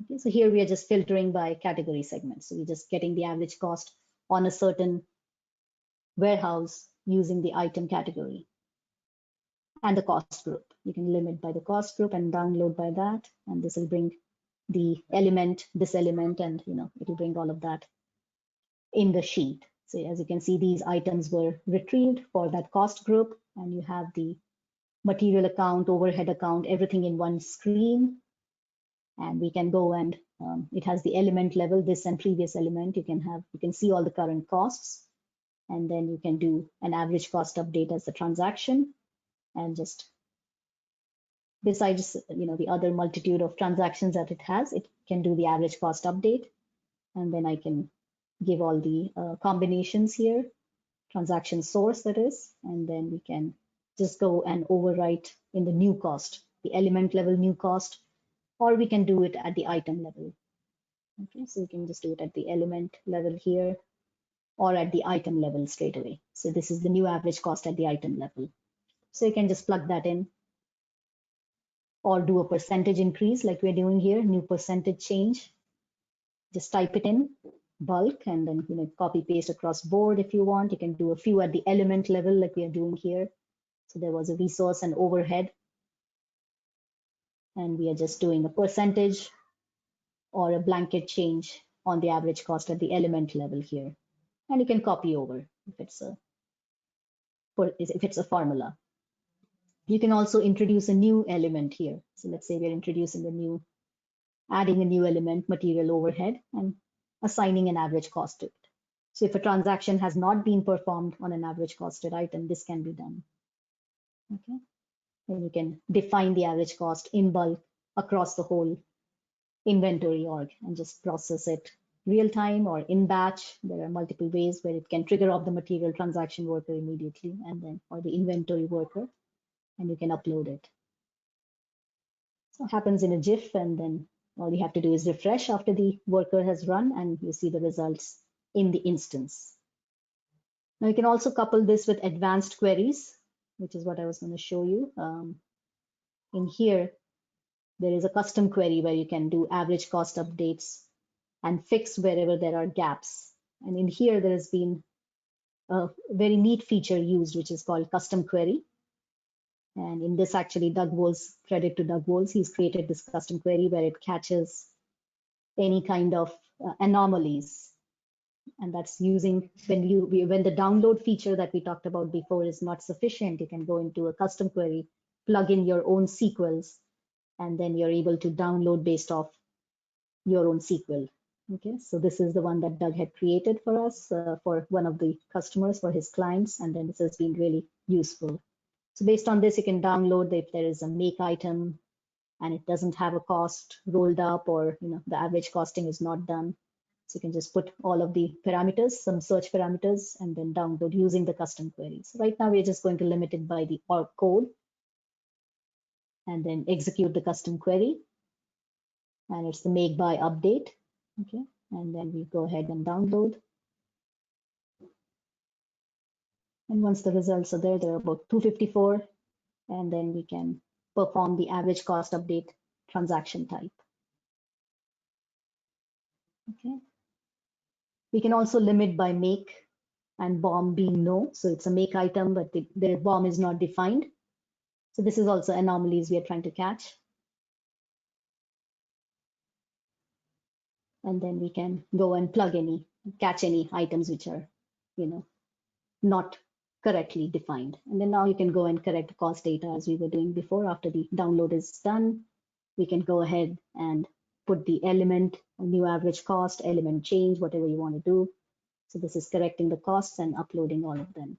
Okay, so here we are just filtering by category segments. So we're just getting the average cost on a certain warehouse using the item category and the cost group. You can limit by the cost group and download by that. And this will bring the element, this element, and it will bring all of that in the sheet. So as you can see, these items were retrieved for that cost group, and you have the material account, overhead account, everything in one screen. And we can go and it has the element level, this and previous element. You can see all the current costs, and then you can do an average cost update as the transaction. And just besides the other multitude of transactions that it has, it can do the average cost update. And then I can give all the combinations here, transaction source that is, and then we can just go and overwrite in the new cost, the element level new cost, or we can do it at the item level. Okay, so we can just do it at the element level here or at the item level straight away. So this is the new average cost at the item level. So you can just plug that in. or do a percentage increase like we're doing here, new percentage change. Just type it in bulk and then copy paste across board if you want. You can do a few at the element level like we are doing here. So there was a resource and overhead, and we are just doing a percentage or a blanket change on the average cost at the element level here. And you can copy over if it's a formula. You can also introduce a new element here. So let's say we're adding a new element, material overhead, and assigning an average cost to it. So if a transaction has not been performed on an average costed item, this can be done. Okay. And you can define the average cost in bulk across the whole inventory org and just process it real time or in batch. There are multiple ways where it can trigger off the material transaction worker immediately and then, or the inventory worker, and you can upload it. So it happens in a GIF, and then all you have to do is refresh after the worker has run, and you see the results in the instance. Now you can also couple this with advanced queries, which is what I was going to show you. In here, there is a custom query where you can do average cost updates and fix wherever there are gaps. And in here, there has been a very neat feature used, which is called custom query. And in this, actually, credit to Doug Wolz, he's created this custom query where it catches any kind of anomalies. And that's using, when the download feature that we talked about before is not sufficient, you can go into a custom query, plug in your own SQLs, and then you're able to download based off your own SQL. Okay, so this is the one that Doug had created for us, for one of the customers, for his clients, and then this has been really useful. So based on this, you can download if there is a make item and it doesn't have a cost rolled up, or the average costing is not done. So you can just put all of the parameters, some search parameters, and then download using the custom queries. Right now, we're just going to limit it by the org code and then execute the custom query. And it's the make by update. Okay, and then we go ahead and download. And once the results are there, they're about 254. And then we can perform the average cost update transaction type. Okay. We can also limit by make and BOM being no. So it's a make item, but the BOM is not defined. So this is also anomalies we are trying to catch. And then we can go and catch any items which are, not correctly defined. And then now you can go and correct cost data as we were doing before. After the download is done, we can go ahead and put the element, new average cost, element change, whatever you want to do. So this is correcting the costs and uploading all of them.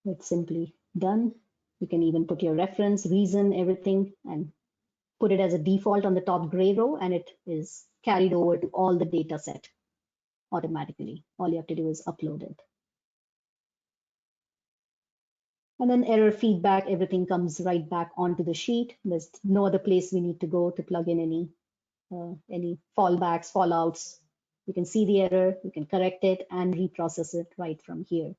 It's simply done. You can even put your reference, reason, everything, and put it as a default on the top gray row, and it is carried over to all the data set automatically. All you have to do is upload it. And then error feedback, everything comes right back onto the sheet. There's no other place we need to go to plug in any fallbacks, fallouts. You can see the error, you can correct it and reprocess it right from here.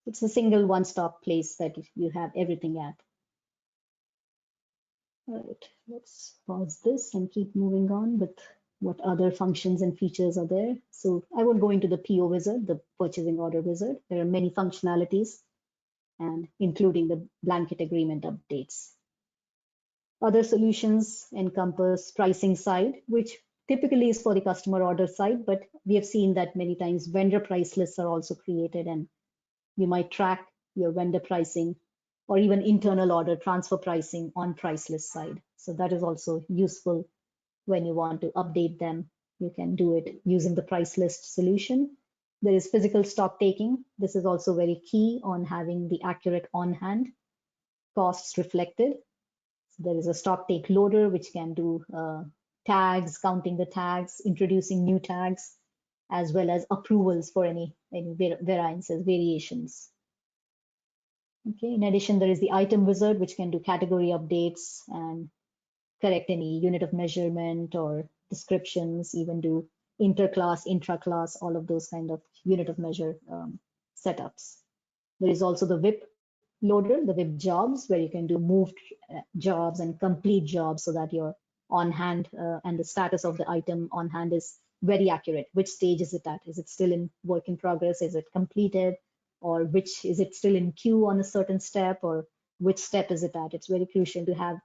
It's a single one-stop place that you have everything at. All right, let's pause this and keep moving on with what other functions and features are there. So I won't go into the PO wizard, the purchasing order wizard. There are many functionalities, and including the blanket agreement updates. Other solutions encompass pricing side, which typically is for the customer order side, but we have seen that many times vendor price lists are also created, and you might track your vendor pricing or even internal order transfer pricing on price list side. So that is also useful when you want to update them. You can do it using the price list solution. There is physical stock taking. This is also very key on having the accurate on-hand costs reflected. So there is a stock take loader, which can do tags, counting the tags, introducing new tags, as well as approvals for any variances, variations. Okay. In addition, there is the item wizard, which can do category updates and correct any unit of measurement or descriptions, even do interclass, intraclass, all of those kind of unit of measure setups. There is also the WIP loader, the WIP jobs, where you can do moved jobs and complete jobs so that your on hand and the status of the item on hand is very accurate. Which stage is it at? Is it still in work in progress? Is it completed? Or which is it still in queue on a certain step? Or which step is it at? It's very crucial to have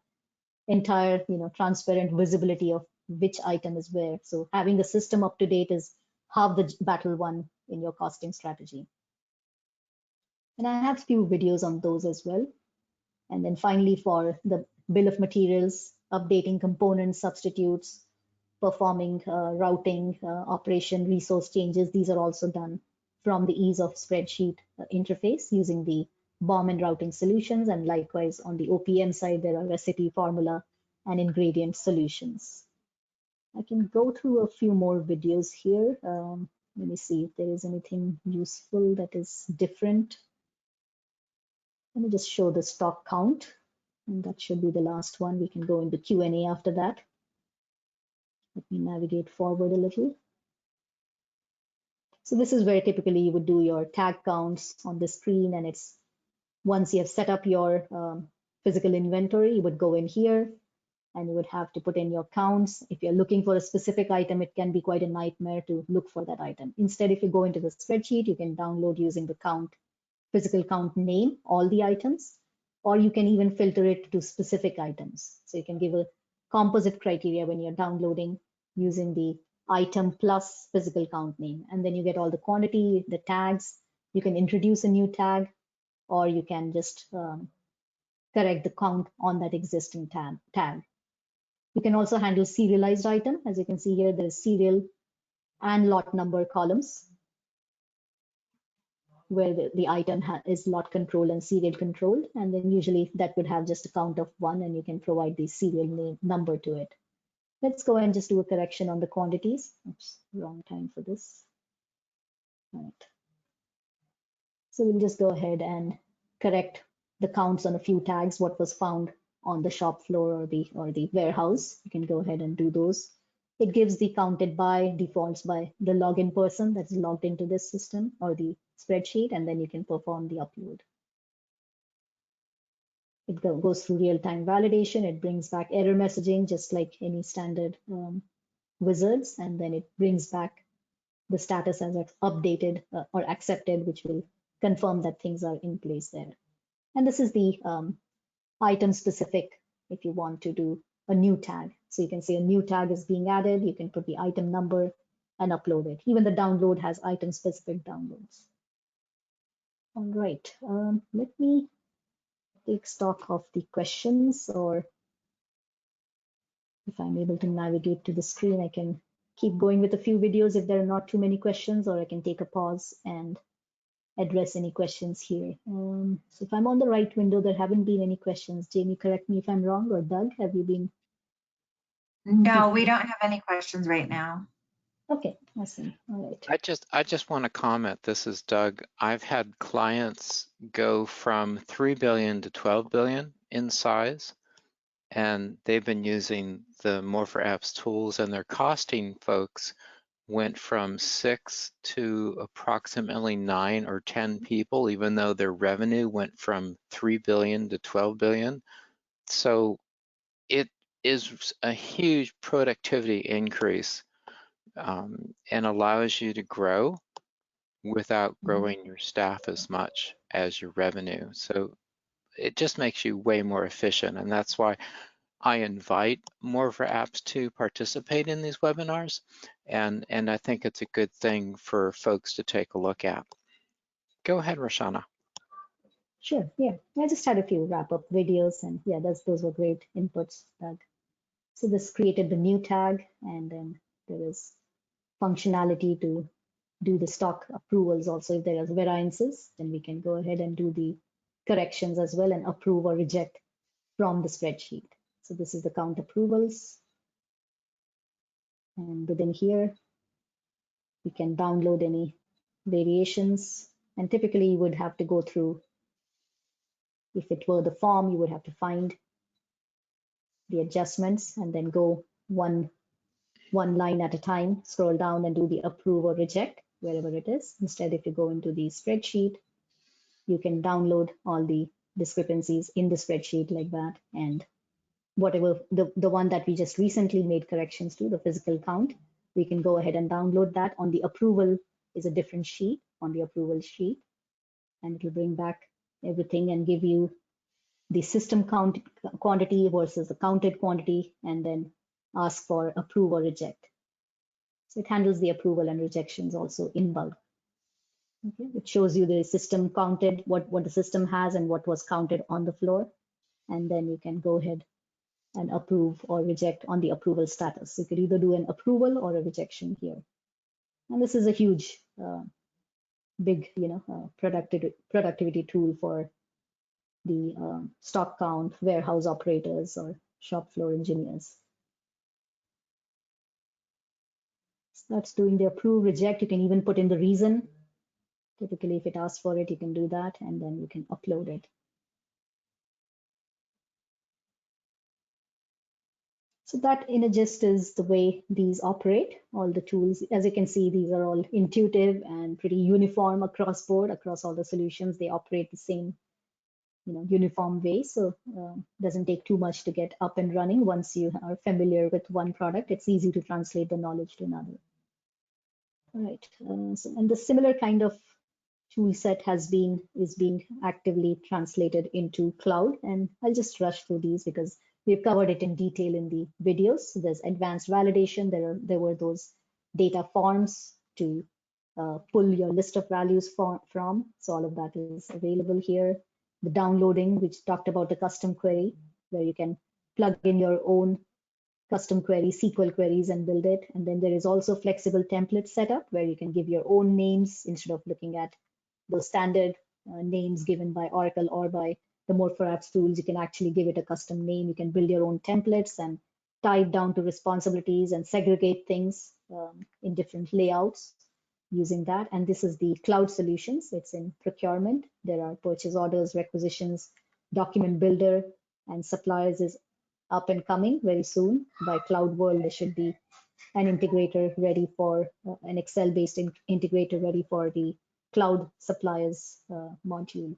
entire, transparent visibility of which item is where. So having the system up to date is half the battle won in your costing strategy. And I have a few videos on those as well. And then finally, for the bill of materials, updating components, substitutes, performing routing, operation, resource changes, these are also done from the ease of spreadsheet interface using the BOM and routing solutions. And likewise, on the OPM side, there are recipe, formula, and ingredient solutions. I can go through a few more videos here. Let me see if there is anything useful that is different. Let me just show the stock count, and that should be the last one. We can go into Q&A after that. Let me navigate forward a little. So this is where typically you would do your tag counts on the screen, and it's once you have set up your physical inventory, you would go in here and you would have to put in your counts. If you're looking for a specific item, it can be quite a nightmare to look for that item. Instead, if you go into the spreadsheet, you can download using the count, physical count name, all the items, or you can even filter it to specific items. So you can give a composite criteria when you're downloading using the item plus physical count name. And then you get all the quantity, the tags. You can introduce a new tag, or you can just correct the count on that existing tag. You can also handle serialized item. As you can see here, there's serial and lot number columns where the item is lot controlled and serial controlled. And then usually that would have just a count of 1, and you can provide the serial name number to it. Let's go and just do a correction on the quantities. Oops, wrong time for this. All right. So we'll just go ahead and correct the counts on a few tags, what was found on the shop floor or the warehouse. You can go ahead and do those. It gives the counted by, defaults by the login person that's logged into this system or the spreadsheet, and then you can perform the upload. It goes through real-time validation. It brings back error messaging, just like any standard wizards, and then it brings back the status as updated or accepted, which will confirm that things are in place there. And this is the item specific if you want to do a new tag. So you can say a new tag is being added. You can put the item number and upload it. Even the download has item specific downloads. All right, let me take stock of the questions, or if I'm able to navigate to the screen, I can keep going with a few videos if there are not too many questions, or I can take a pause and address any questions here. So if I'm on the right window, there haven't been any questions. Jamie, correct me if I'm wrong, or Doug, have you been? No, we don't have any questions right now. Okay, awesome. All right. I just want to comment. This is Doug. I've had clients go from 3 billion to 12 billion in size, and they've been using the More4Apps tools, and their costing folks went from 6 to approximately 9 or 10 people, even though their revenue went from 3 billion to 12 billion. So it is a huge productivity increase, and allows you to grow without growing your staff as much as your revenue. So it just makes you way more efficient, and that's why I invite More4Apps to participate in these webinars, and I think it's a good thing for folks to take a look at. Go ahead, Roshana. Sure, yeah. I just had a few wrap-up videos, and yeah, those were great inputs, Doug. So this created the new tag, and then there is functionality to do the stock approvals also. If there are variances, then we can go ahead and do the corrections as well and approve or reject from the spreadsheet. So this is the count approvals. And within here, we can download any variations. And typically you would have to go through, if it were the form, you would have to find the adjustments and then go one line at a time, scroll down and do the approve or reject wherever it is. Instead, if you go into the spreadsheet, you can download all the discrepancies in the spreadsheet like that. And whatever, the one that we just recently made corrections to, the physical count, we can go ahead and download that. On the approval is a different sheet, on the approval sheet, and it will bring back everything and give you the system count quantity versus the counted quantity, and then ask for approve or reject. So it handles the approval and rejections also in bulk. Okay, it shows you the system counted, what the system has and what was counted on the floor, and then you can go ahead and approve or reject on the approval status. You could either do an approval or a rejection here. And this is a huge, big, productivity tool for the stock count, warehouse operators, or shop floor engineers. So that's doing the approve, reject. You can even put in the reason. Typically, if it asks for it, you can do that, and then you can upload it. So that in a gist is the way these operate, all the tools. As you can see, these are all intuitive and pretty uniform across board, across all the solutions. They operate the same, uniform way. So doesn't take too much to get up and running. Once you are familiar with one product, it's easy to translate the knowledge to another. All right, and the similar kind of tool set is being actively translated into cloud. And I'll just rush through these because we've covered it in detail in the videos. So there's advanced validation. There were those data forms to pull your list of values from. So all of that is available here. The downloading, which talked about the custom query, where you can plug in your own custom queries, SQL queries, and build it. And then there is also flexible template setup, where you can give your own names instead of looking at those standard names given by Oracle or by the More4Apps tools. You can actually give it a custom name. You can build your own templates and tie it down to responsibilities and segregate things in different layouts using that. And this is the cloud solutions. It's in procurement. There are purchase orders, requisitions, document builder, and suppliers is up and coming very soon. By Cloud World, there should be an integrator ready for an Excel-based integrator ready for the cloud suppliers module.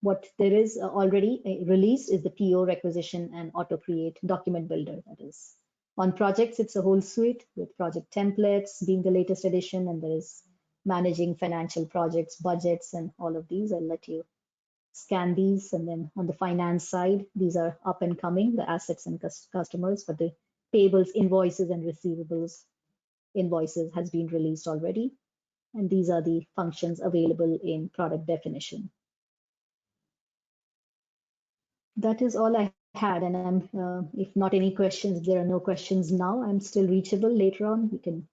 What there is already released is the PO requisition and auto create document builder. That is on projects, it's a whole suite with project templates being the latest edition, and there is managing financial projects, budgets, and all of these. I'll let you scan these. And then on the finance side, these are up and coming, the assets and customers, but the payables, invoices, and receivables invoices has been released already. And these are the functions available in product definition. That is all I had. And I'm, if not any questions, if there are no questions now, I'm still reachable later on. You can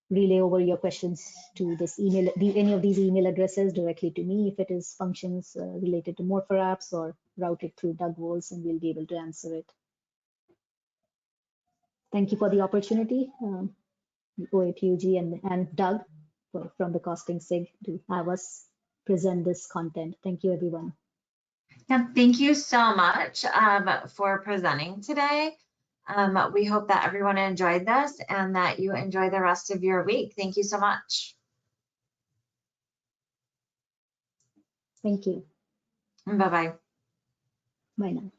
relay over your questions to this email, any of these email addresses directly to me if it is functions related to More4Apps, or route it through Doug Walls and we'll be able to answer it. Thank you for the opportunity, OATUG and Doug from the Costing SIG to have us present this content. Thank you, everyone. Yeah, thank you so much for presenting today. We hope that everyone enjoyed this and that you enjoy the rest of your week. Thank you so much. Thank you. Bye-bye. Bye now.